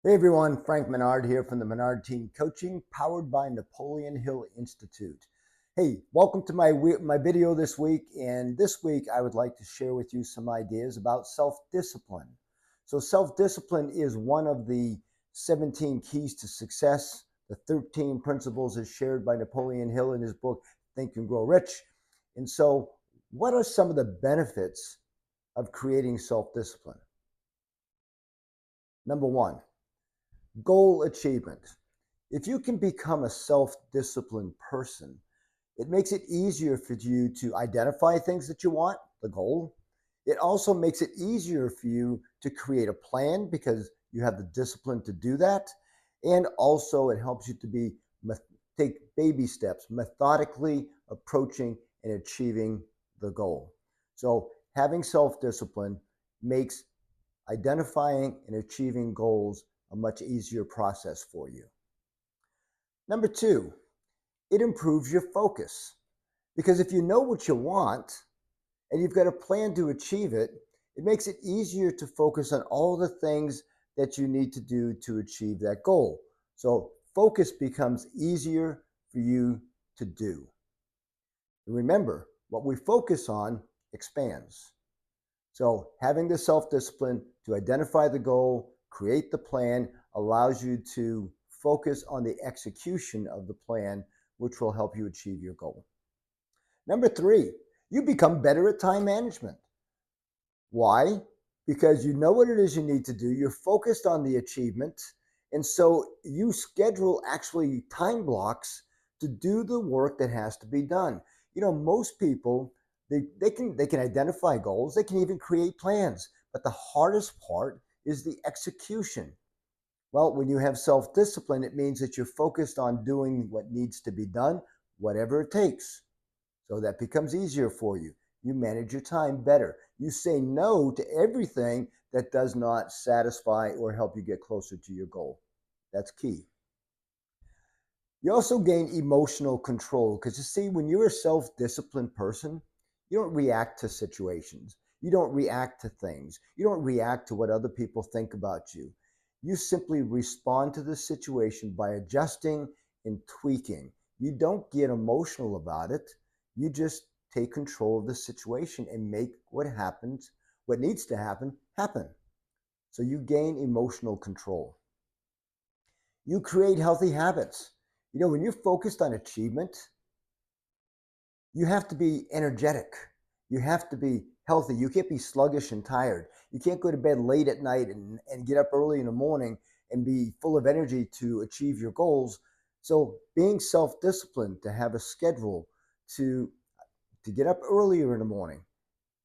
Hey everyone, Frank Menard here from the Menard Team Coaching, powered by Napoleon Hill Institute. Hey, welcome to my video this week, and this week I would like to share with you some ideas about self-discipline. So self-discipline is one of the 17 keys to success. The 13 principles is shared by Napoleon Hill in his book, Think and Grow Rich. And so what are some of the benefits of creating self-discipline? Number one, goal achievement. If you can become a self-disciplined person, it makes it easier for you to identify things that you want, the goal. It also makes it easier for you to create a plan because you have the discipline to do that. And also it helps you to take baby steps, methodically approaching and achieving the goal. So having self-discipline makes identifying and achieving goals a much easier process for you. Number two, it improves your focus. Because if you know what you want and you've got a plan to achieve it, it makes it easier to focus on all the things that you need to do to achieve that goal. So focus becomes easier for you to do. And remember, what we focus on expands. So having the self-discipline to identify the goal, create the plan, allows you to focus on the execution of the plan, which will help you achieve your goal. Number three, you become better at time management. Why? Because you know what it is you need to do. You're focused on the achievement. And so you schedule actually time blocks to do the work that has to be done. You know, most people, they can identify goals. They can even create plans. But the hardest part is the execution. Well, when you have self-discipline, it means that you're focused on doing what needs to be done, whatever it takes. So that becomes easier for you. You manage your time better. You say no to everything that does not satisfy or help you get closer to your goal. That's key. You also gain emotional control because you see, when you're a self-disciplined person, you don't react to situations. You don't react to things. You don't react to what other people think about you. You simply respond to the situation by adjusting and tweaking. You don't get emotional about it. You just take control of the situation and make what happens, what needs to happen, happen. So you gain emotional control. You create healthy habits. You know, when you're focused on achievement, you have to be energetic. You have to be healthy. You can't be sluggish and tired. You can't go to bed late at night and get up early in the morning and be full of energy to achieve your goals. So being self-disciplined, to have a schedule, to get up earlier in the morning.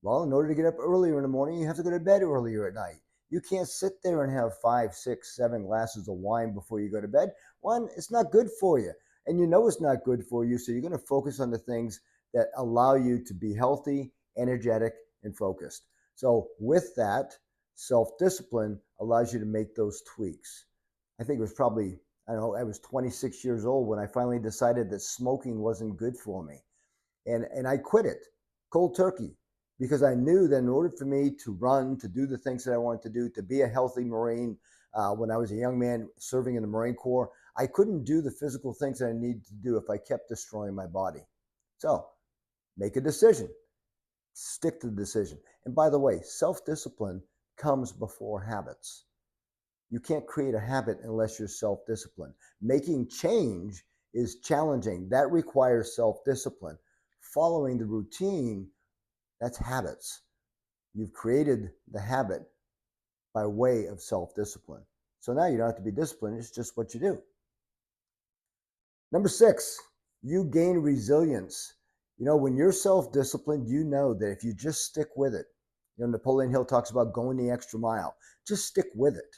Well, in order to get up earlier in the morning, you have to go to bed earlier at night. You can't sit there and have 5, 6, 7 glasses of wine before you go to bed. One, it's not good for you. And you know it's not good for you, so you're going to focus on the things that allow you to be healthy, energetic, and focused. So with that, self-discipline allows you to make those tweaks. I think it was probably, I don't know, I was 26 years old when I finally decided that smoking wasn't good for me. And I quit it cold turkey because I knew that in order for me to run, to do the things that I wanted to do, to be a healthy Marine, when I was a young man serving in the Marine Corps, I couldn't do the physical things that I needed to do if I kept destroying my body. So make a decision, stick to the decision. And by the way, self-discipline comes before habits. You can't create a habit unless you're self-disciplined. Making change is challenging. That requires self-discipline. Following the routine, that's habits. You've created the habit by way of self-discipline. So now you don't have to be disciplined, it's just what you do. Number 6, you gain resilience. You know, when you're self-disciplined, you know that if you just stick with it, you know, Napoleon Hill talks about going the extra mile. Just stick with it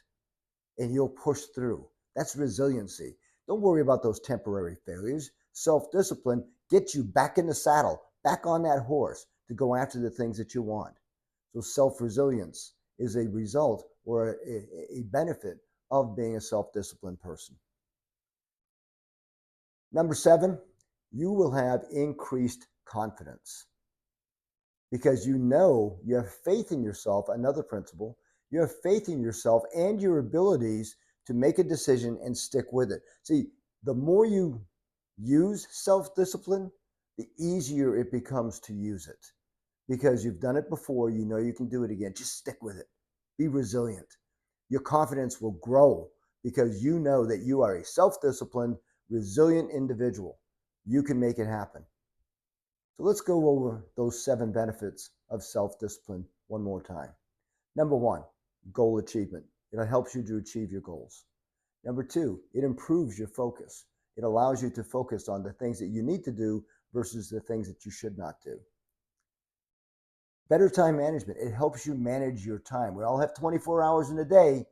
and you'll push through. That's resiliency. Don't worry about those temporary failures. Self-discipline gets you back in the saddle, back on that horse to go after the things that you want. So self-resilience is a result or a benefit of being a self-disciplined person. Number 7, you will have increased confidence because you know you have faith in yourself. Another principle, you have faith in yourself and your abilities to make a decision and stick with it. See, the more you use self discipline, the easier it becomes to use it because you've done it before. You know you can do it again. Just stick with it. Be resilient. Your confidence will grow because you know that you are a self disciplined, resilient individual. You can make it happen. So let's go over those 7 benefits of self discipline one more time. Number 1, goal achievement. It helps you to achieve your goals. Number 2, it improves your focus. It allows you to focus on the things that you need to do versus the things that you should not do. Better time management. It helps you manage your time. We all have 24 hours in a day.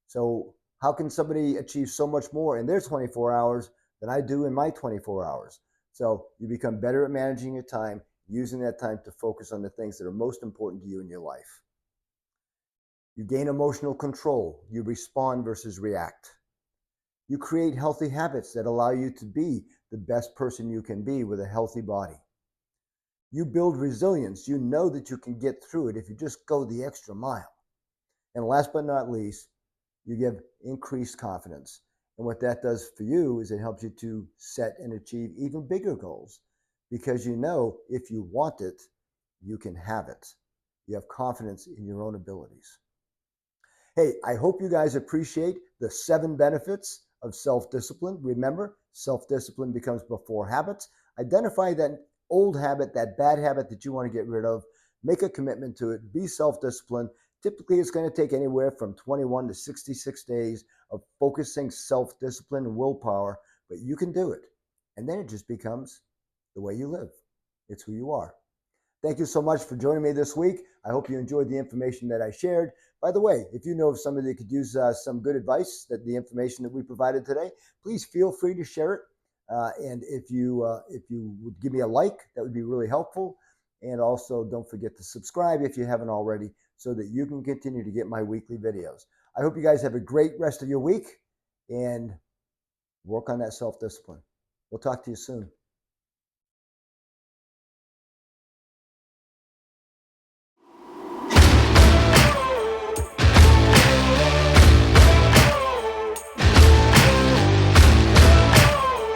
So how can somebody achieve so much more in their 24 hours than I do in my 24 hours? So you become better at managing your time, using that time to focus on the things that are most important to you in your life. You gain emotional control. You respond versus react. You create healthy habits that allow you to be the best person you can be with a healthy body. You build resilience. You know that you can get through it if you just go the extra mile. And last but not least, you give increased confidence. And what that does for you is it helps you to set and achieve even bigger goals because you know if you want it, you can have it. You have confidence in your own abilities. Hey, I hope you guys appreciate the 7 benefits of self-discipline. Remember, self-discipline becomes before habits. Identify that old habit, that bad habit that you want to get rid of. Make a commitment to it. Be self-disciplined. Typically, it's going to take anywhere from 21 to 66 days of focusing self-discipline and willpower, but you can do it. And then it just becomes the way you live. It's who you are. Thank you so much for joining me this week. I hope you enjoyed the information that I shared. By the way, if you know of somebody that could use some good advice, that the information that we provided today, please feel free to share it. And if you would give me a like, that would be really helpful. And also don't forget to subscribe if you haven't already so that you can continue to get my weekly videos. I hope you guys have a great rest of your week and work on that self-discipline. We'll talk to you soon.